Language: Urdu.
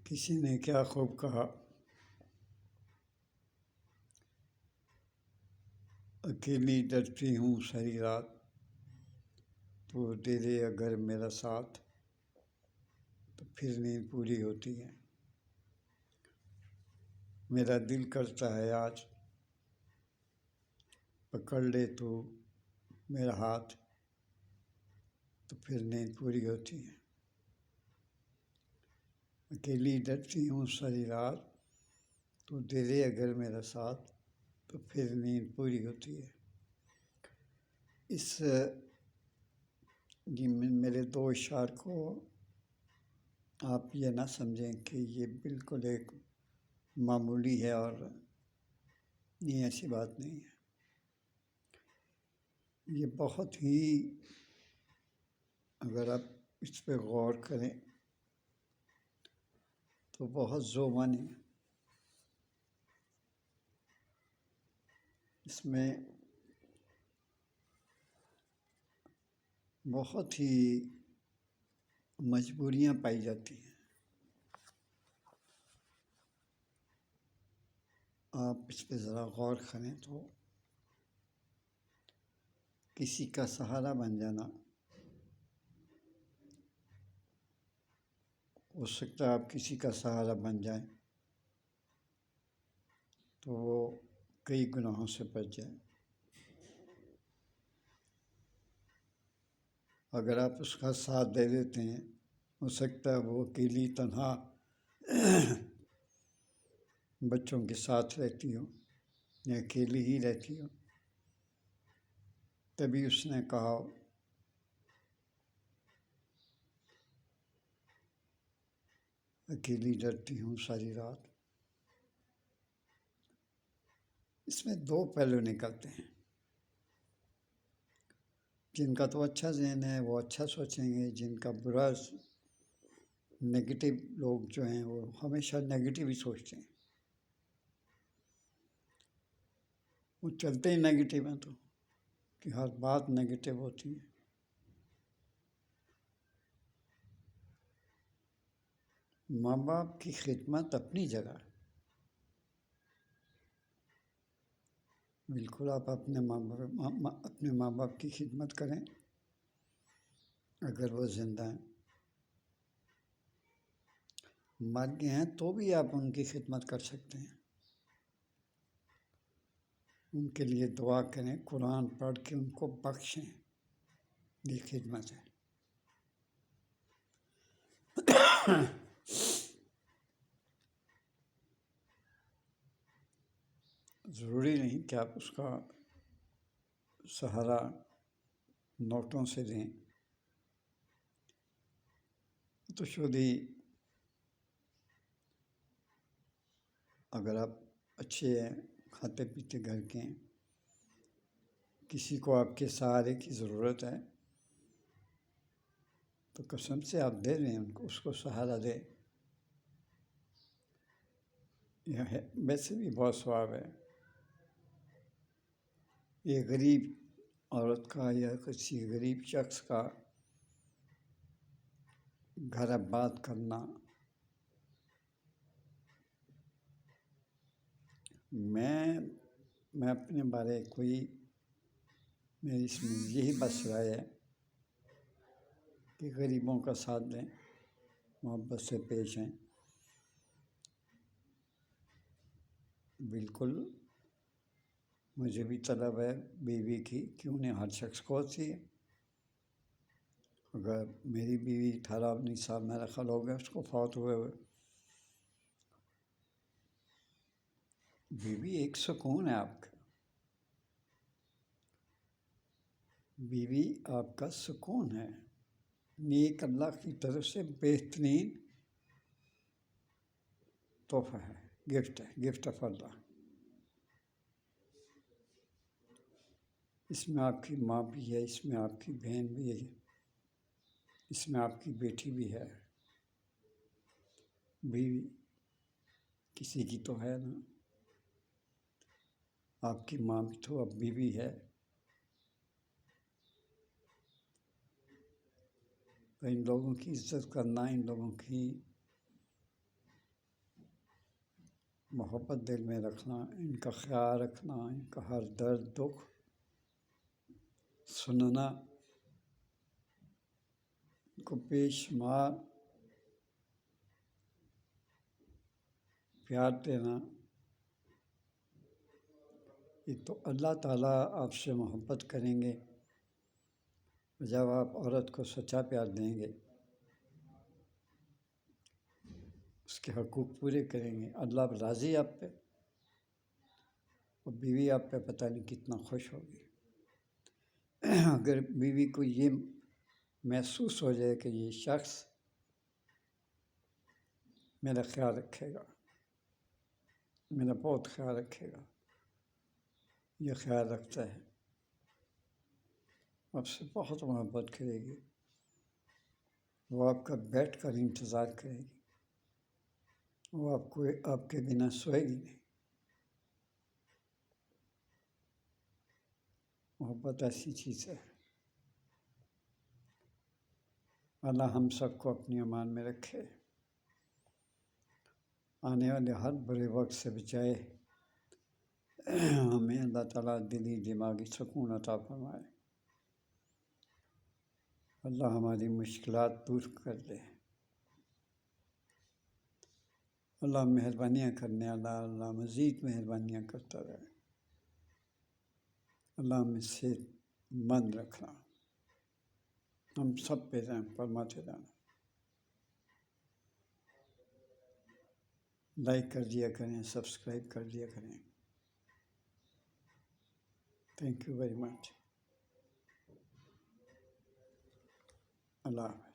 کسی نے کیا خوب کہا، اکیلی ڈرتی ہوں ساری رات، تو دے دے اگر میرا ساتھ، تو پھر نیند پوری ہوتی ہے۔ میرا دل کرتا ہے آج پکڑ لے تو میرا ہاتھ، تو پھر نیند پوری ہوتی ہے۔ اکیلی ڈرتی ہوں ساری رات، تو دے دے اگر میرا ساتھ، تو پھر نیند پوری ہوتی ہے۔ میرے دو اشعار کو آپ یہ نہ سمجھیں کہ یہ بالکل ایک معمولی ہے، اور یہ ایسی بات نہیں ہے۔ یہ بہت ہی، اگر آپ اس پہ غور کریں تو بہت ذوبانی ہے۔ اس میں بہت ہی مجبوریاں پائی جاتی ہیں۔ آپ اس پہ ذرا غور کریں تو کسی کا سہارا بن جانا، ہو سکتا ہے آپ کسی کا سہارا بن جائیں تو وہ کئی گناہوں سے بچ جائیں۔ اگر آپ اس کا ساتھ دے دیتے ہیں، ہو سکتا ہے وہ اکیلی تنہا بچوں کے ساتھ رہتی ہو یا اکیلی ہی رہتی ہو، تبھی اس نے کہا اکیلی ڈرتی ہوں ساری رات۔ اس میں دو پہلو نکلتے ہیں۔ جن کا تو اچھا ذہن ہے وہ اچھا سوچیں گے، جن کا برا نگیٹو لوگ جو ہیں وہ ہمیشہ نگیٹو ہی سوچتے ہیں، وہ چلتے ہی نگیٹو ہیں، تو کہ ہر بات نگیٹو ہوتی ہے۔ ماں باپ کی خدمت اپنی جگہ، بالکل آپ اپنے ماں باپ کی خدمت کریں اگر وہ زندہ ہیں۔ مر گئے ہیں تو بھی آپ ان کی خدمت کر سکتے ہیں، ان کے لیے دعا کریں، قرآن پڑھ کے ان کو بخشیں، یہ خدمت ہے۔ ضروری نہیں کہ آپ اس کا سہارا نوٹوں سے دیں، تو شودھی اگر آپ اچھے ہیں، کھاتے پیتے گھر کے ہیں، کسی کو آپ کے سہارے کی ضرورت ہے تو قسم سے آپ دے دیں ان کو، اس کو سہارا دیں۔ یہ ویسے بھی بہت ثواب ہے۔ یہ غریب عورت کا یا کسی غریب شخص کا گھر آباد کرنا، میں اپنے بارے میری اس میں یہی بس رائے ہے کہ غریبوں کا ساتھ دیں، محبت سے پیش آئیں۔ بالکل مجھے بھی طلب ہے بیوی کی، کیوں نہیں، ہر شخص کو ہوتی ہے۔ اگر میری بیوی 18-19 سال میرا خیال ہو گیا اس کو فوت ہوئے ہوئے، بیوی ایک سکون ہے آپ کا، بیوی آپ کا سکون ہے، نیک اللہ کی طرف سے بہترین تحفہ ہے، گفٹ آف اللہ۔ اس میں آپ کی ماں بھی ہے، اس میں آپ کی بہن بھی ہے، اس میں آپ کی بیٹی بھی ہے، بیوی کسی کی تو ہے نا، آپ کی ماں بھی تو اب بیوی ہے۔ تو ان لوگوں کی عزت کرنا، ان لوگوں کی محبت دل میں رکھنا، ان کا خیال رکھنا، ان کا ہر درد دکھ سننا، ان کو بے شمار پیار دینا، ایک تو اللہ تعالیٰ آپ سے محبت کریں گے جب آپ عورت کو سچا پیار دیں گے، اس کے حقوق پورے کریں گے، اللہ راضی آپ پہ، اور بیوی آپ پہ پتہ نہیں کتنا خوش ہوگی۔ اگر بیوی کو یہ محسوس ہو جائے کہ یہ شخص میرا خیال رکھے گا، میرا بہت خیال رکھے گا، یہ خیال رکھتا ہے، آپ سے بہت محبت کرے گی، وہ آپ کا بیٹھ کر انتظار کرے گی، وہ آپ کے بنا سوئے گی نہیں۔ محبت ایسی چیز ہے۔ اللہ ہم سب کو اپنی امان میں رکھے، آنے والے ہر برے وقت سے بچائے، ہمیں اللہ تعالیٰ دلی دماغی سکون عطا فرمائے، اللہ ہماری مشکلات دور کر دے، اللہ مہربانیاں کرنے، اللہ مزید مہربانیاں کرتا رہے، اللہ ہمیں صحت مند رکھنا، ہم سب پہ رحم فرماتے رہنا۔ لائک کر دیا کریں، سبسکرائب کر دیا کریں۔ Thank you very much. اللہ حافظ۔